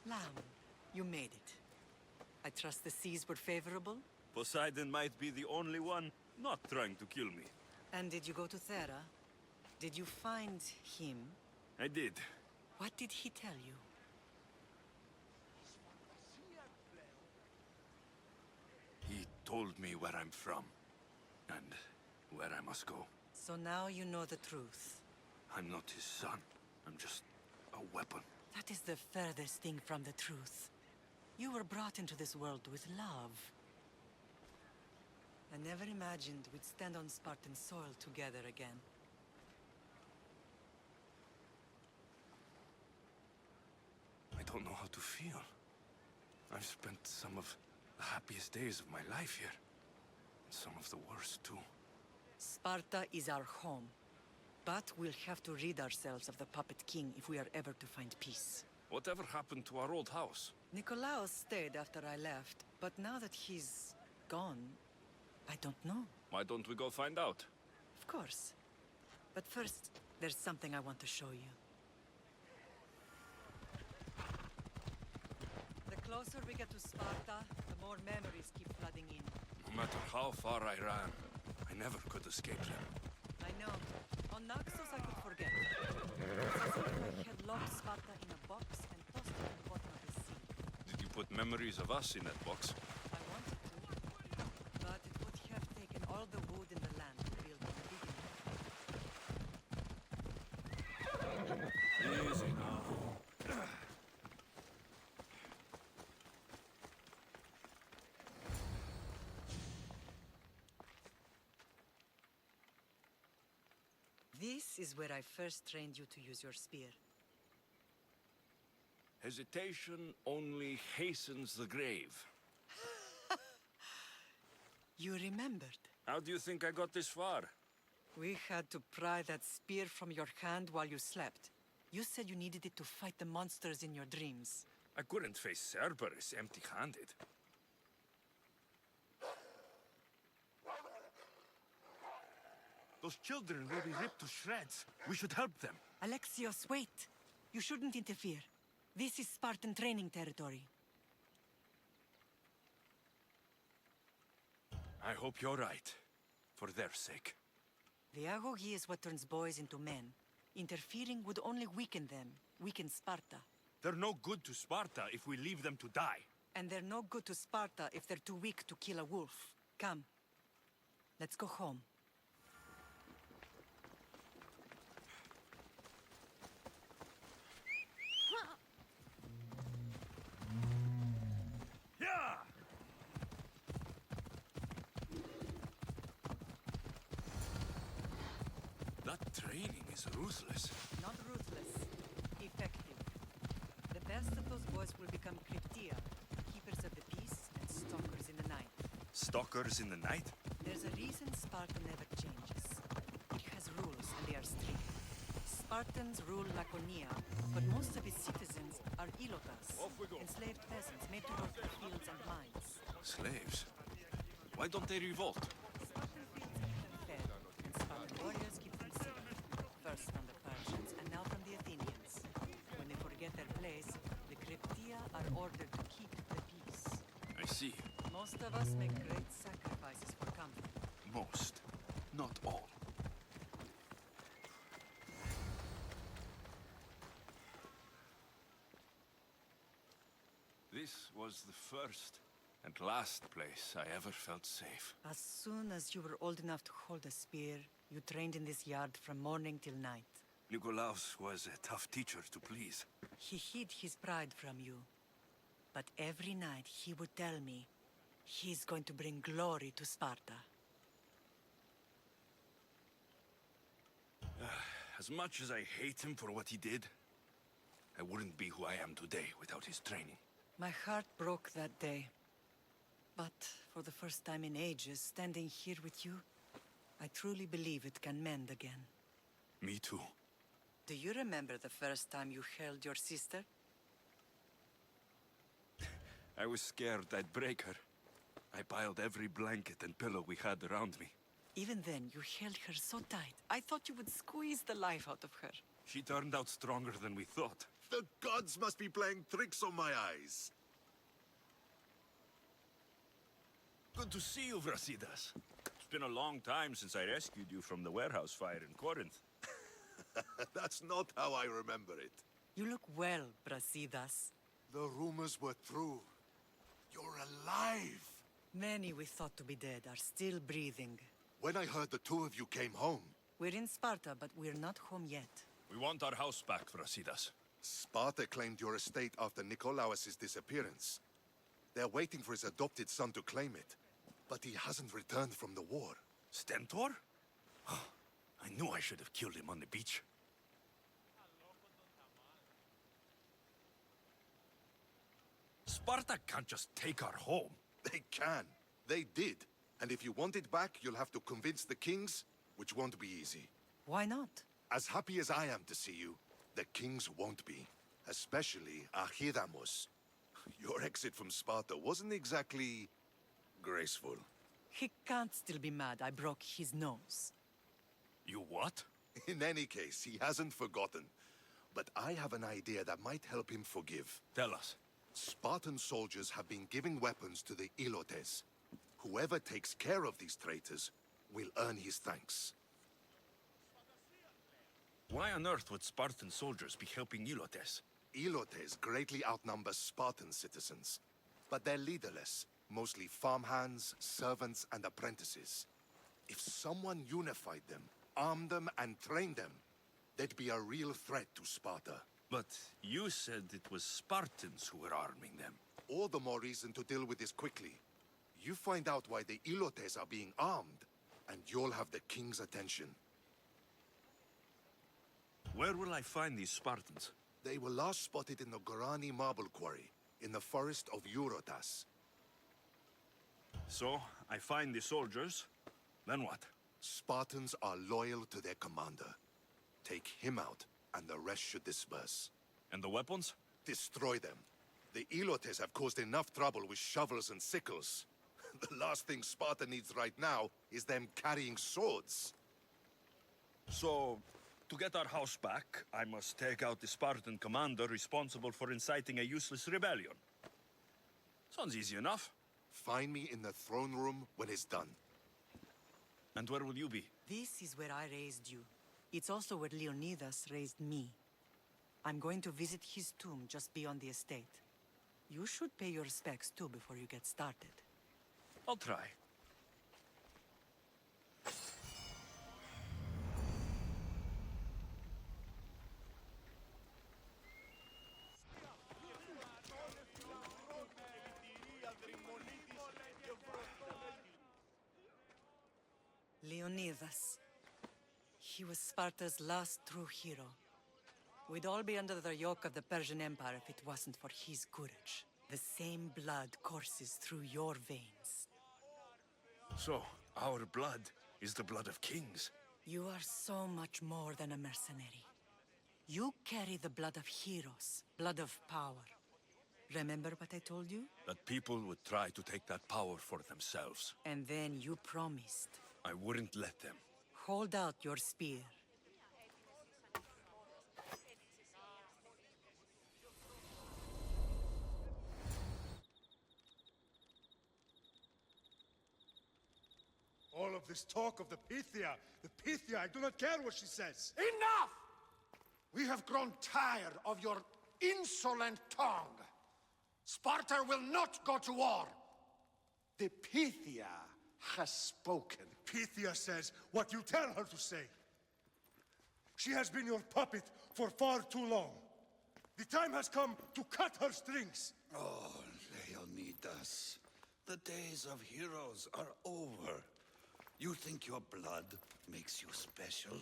Lamb, you made it. I trust the seas were favorable? Poseidon might be the only one not trying to kill me. And did you go to Thera? Did you find him? I did. What did he tell you? He told me where I'm from, and where I must go. So now you know the truth. I'm not his son. I'm just a weapon. That is the furthest thing from the truth. You were brought into this world with love. I never imagined we'd stand on Spartan soil together again. I don't know how to feel. I've spent some of the happiest days of my life here. And some of the worst, too. Sparta is our home. But we'll have to rid ourselves of the Puppet King if we are ever to find peace. Whatever happened to our old house? Nikolaos stayed after I left, but now that he's gone, I don't know. Why don't we go find out? Of course. But first, there's something I want to show you. The closer we get to Sparta, the more memories keep flooding in. No matter how far I ran, I never could escape them. I know. On Naxos I could forget. It's as if I had locked Sparta in a box and tossed it at the bottom of the sea. Did you put memories of us in that box? I wanted to, but it would have taken all the wood in the land to build a big enough. Easy now. This is where I first trained you to use your spear. Hesitation only hastens the grave. You remembered. How do you think I got this far? We had to pry that spear from your hand while you slept. You said you needed it to fight the monsters in your dreams. I couldn't face Cerberus empty-handed. Those children will be ripped to shreds. We should help them. Alexios, wait! You shouldn't interfere. This is Spartan training territory. I hope you're right. For their sake. The agogi is what turns boys into men. Interfering would only weaken them, weaken Sparta. They're no good to Sparta if we leave them to die. And they're no good to Sparta if they're too weak to kill a wolf. Come. Let's go home. Yeah! That training is ruthless. Not ruthless. Effective. The best of those boys will become Cryptia, keepers of the peace and stalkers in the night. Stalkers in the night? There's a reason Sparta never changes. It has rules and they are strict. Spartans rule Lakonia, but most of its citizens are ilotas, Off we go. enslaved peasants made to work the fields and mines. Slaves? Why don't they revolt? Spartan fields keep them fed, and Spartan warriors keep them safe. First from the Persians, and now from the Athenians. When they forget their place, the Cryptia are ordered to keep the peace. I see. Most of us make great sacrifices for comfort. Most. Not all. This was the first and last place I ever felt safe. As soon as you were old enough to hold a spear, you trained in this yard from morning till night. Nikolaos was a tough teacher to please. He hid his pride from you. But every night he would tell me, he's going to bring glory to Sparta. As much as I hate him for what he did, I wouldn't be who I am today without his training. My heart broke that day. But for the first time in ages, standing here with you, I truly believe it can mend again. Me too. Do you remember the first time you held your sister? I was scared I'd break her. I piled every blanket and pillow we had around me. Even then, you held her so tight. I thought you would squeeze the life out of her. She turned out stronger than we thought. The gods must be playing tricks on my eyes. Good to see you, Brasidas. It's been a long time since I rescued you from the warehouse fire in Corinth. That's not how I remember it. You look well, Brasidas. The rumors were true. You're alive. Many we thought to be dead are still breathing. When I heard the two of you came home, We're in Sparta, but we're not home yet. We want our house back, Brasidas. Sparta claimed your estate after Nikolaos' disappearance. They're waiting for his adopted son to claim it, but he hasn't returned from the war. Stentor? I knew I should have killed him on the beach. Sparta can't just take our home. They can. They did. And if you want it back, you'll have to convince the kings, which won't be easy. Why not? As happy as I am to see you, the kings won't be. Especially Archidamos. Your exit from Sparta wasn't exactly graceful. He can't still be mad I broke his nose. You what? In any case, he hasn't forgotten. But I have an idea that might help him forgive. Tell us. Spartan soldiers have been giving weapons to the Ilotes. Whoever takes care of these traitors will earn his thanks. Why on earth would Spartan soldiers be helping Ilotes? Ilotes greatly outnumber Spartan citizens, but they're leaderless, mostly farmhands, servants, and apprentices. If someone unified them, armed them, and trained them, they'd be a real threat to Sparta. But you said it was Spartans who were arming them. All the more reason to deal with this quickly. You find out why the Ilotes are being armed, and you'll have the king's attention. Where will I find these Spartans? They were last spotted in the Gorani marble quarry, in the forest of Eurotas. So, I find the soldiers, then what? Spartans are loyal to their commander. Take him out, and the rest should disperse. And the weapons? Destroy them. The Ilotes have caused enough trouble with shovels and sickles. The last thing Sparta needs right now is them carrying swords. So, to get our house back, I must take out the Spartan commander responsible for inciting a useless rebellion. Sounds easy enough. Find me in the throne room when it's done. And where will you be? This is where I raised you. It's also where Leonidas raised me. I'm going to visit his tomb just beyond the estate. You should pay your respects too before you get started. I'll try. Leonidas. He was Sparta's last true hero. We'd all be under the yoke of the Persian Empire if it wasn't for his courage. The same blood courses through your veins. So, our blood is the blood of kings. You are so much more than a mercenary. You carry the blood of heroes, blood of power. Remember what I told you? That people would try to take that power for themselves. And then you promised. I wouldn't let them. Hold out your spear. All of this talk of the Pythia, I do not care what she says. Enough! We have grown tired of your insolent tongue. Sparta will not go to war. The Pythia has spoken. Pythia says what you tell her to say. She has been your puppet for far too long. The time has come to cut her strings. Oh, Leonidas, the days of heroes are over. You think your blood makes you special?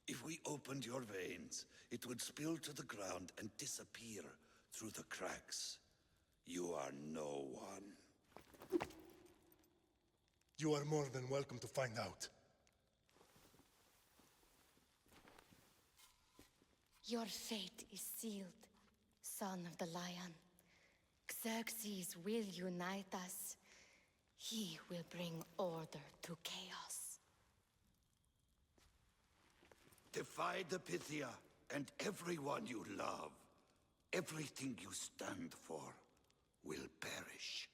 If we opened your veins, it would spill to the ground and disappear through the cracks. You are no one. You are more than welcome to find out. Your fate is sealed, son of the lion. Xerxes will unite us. He will bring order to chaos. Defy the Pythia and everyone you love. Everything you stand for will perish.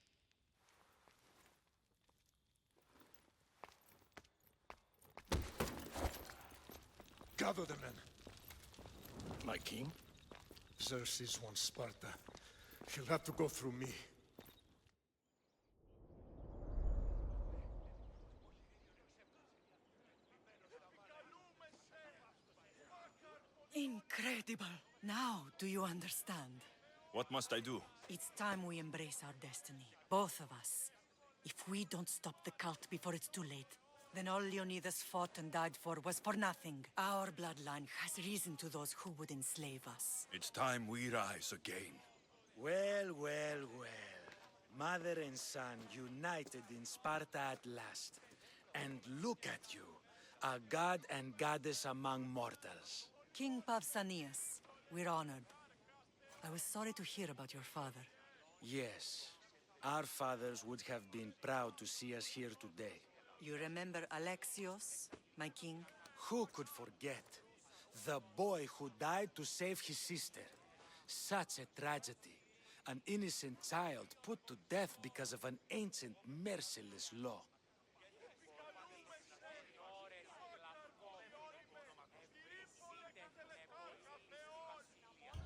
Gather the men. My king? Xerxes wants Sparta. He'll have to go through me. Incredible! Now do you understand? What must I do? It's time we embrace our destiny, both of us. If we don't stop the cult before it's too late, then all Leonidas fought and died for was for nothing. Our bloodline has risen to those who would enslave us. It's time we rise again. Well, well, well. Mother and son united in Sparta at last. And look at you, a god and goddess among mortals. King Pausanias, we're honored. I was sorry to hear about your father. Yes, our fathers would have been proud to see us here today. You remember Alexios, my king? Who could forget? The boy who died to save his sister. Such a tragedy. An innocent child put to death because of an ancient, merciless law.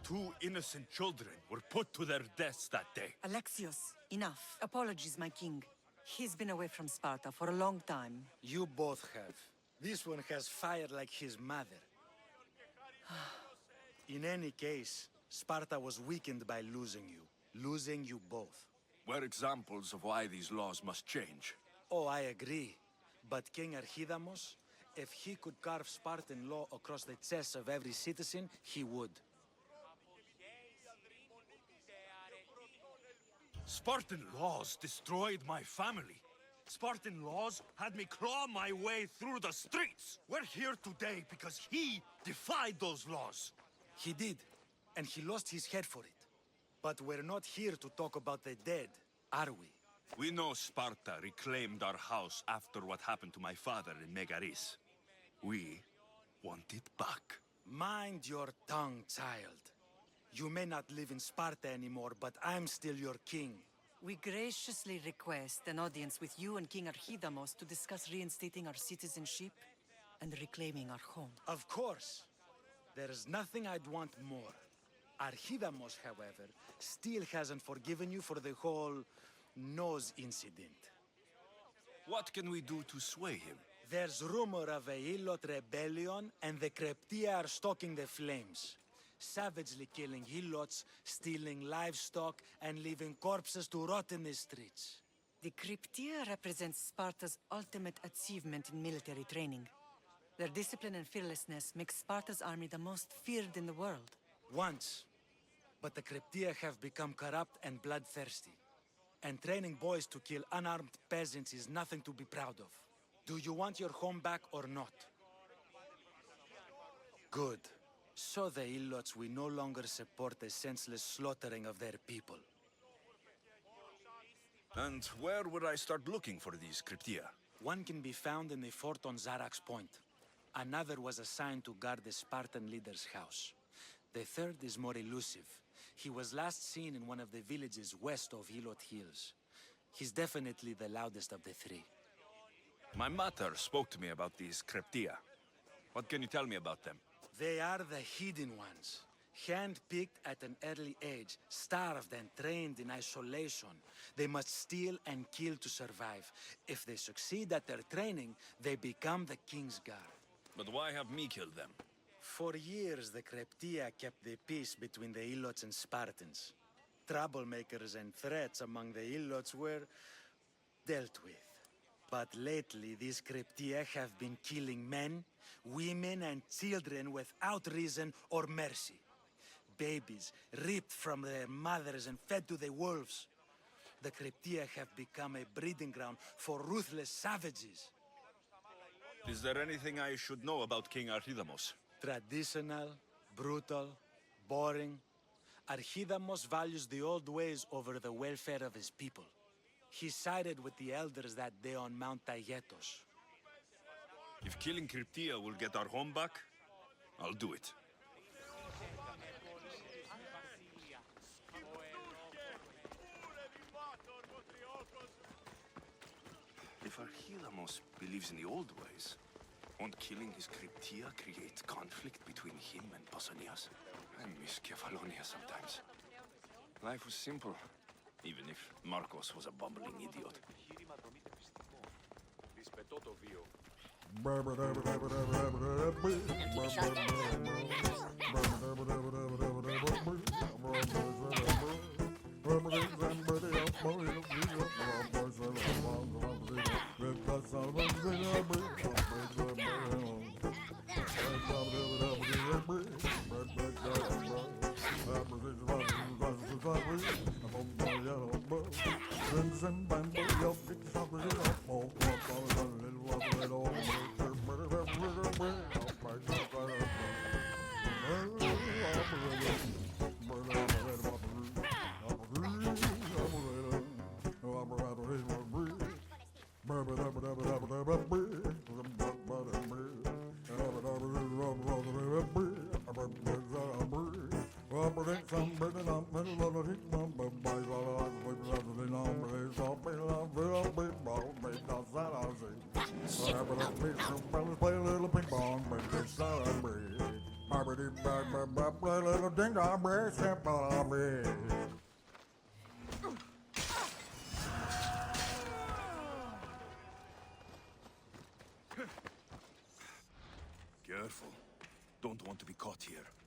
Two innocent children were put to their deaths that day. Alexios, enough. Apologies, my king. He's been away from Sparta for a long time. You both have. This one has fire like his mother. In any case, Sparta was weakened by losing you both. We're examples of why these laws must change. Oh, I agree. But King Archidamos, if he could carve Spartan law across the chests of every citizen, he would. Spartan laws destroyed my family. Spartan laws had me claw my way through the streets. We're here today because he defied those laws. He did, and he lost his head for it. But we're not here to talk about the dead, are we? We know Sparta reclaimed our house after what happened to my father in Megaris. We want it back. Mind your tongue, child. You may not live in Sparta anymore, but I'm still your king. We graciously request an audience with you and King Archidamos to discuss reinstating our citizenship and reclaiming our home. Of course. There's nothing I'd want more. Archidamos, however, still hasn't forgiven you for the whole nose incident. What can we do to sway him? There's rumor of a Hilot rebellion, and the Kreptia are stoking the flames. Savagely killing Hilots, stealing livestock, and leaving corpses to rot in the streets. The Cryptia represents Sparta's ultimate achievement in military training. Their discipline and fearlessness make Sparta's army the most feared in the world. Once. But the Kreptia have become corrupt and bloodthirsty. And training boys to kill unarmed peasants is nothing to be proud of. Do you want your home back or not? Good. So the Ilots will no longer support the senseless slaughtering of their people. And where would I start looking for these cryptia? One can be found in the fort on Zarak's Point. Another was assigned to guard the Spartan leader's house. The third is more elusive. He was last seen in one of the villages west of Hilot Hills. He's definitely the loudest of the three. My mother spoke to me about these cryptia. What can you tell me about them? They are the hidden ones. Hand-picked at an early age, starved and trained in isolation. They must steal and kill to survive. If they succeed at their training, they become the King's Guard. But why have me killed them? For years, the Kreptia kept the peace between the Ilots and Spartans. Troublemakers and threats among the Ilots were dealt with. But lately, these Kreptia have been killing men, women, and children without reason or mercy. Babies ripped from their mothers and fed to the wolves. The Kreptia have become a breeding ground for ruthless savages. Is there anything I should know about King Archidamos? Traditional, brutal, boring. Archidamos values the old ways over the welfare of his people. He sided with the elders that day on Mount Taygetos. If killing cryptia will get our home back, I'll do it. Archilamos believes in the old ways. Won't killing his Cryptia create conflict between him and Pausanias? I miss Kefalonia sometimes. Life was simple, even if Marcos was a bumbling idiot. Careful. Don't want to be caught here.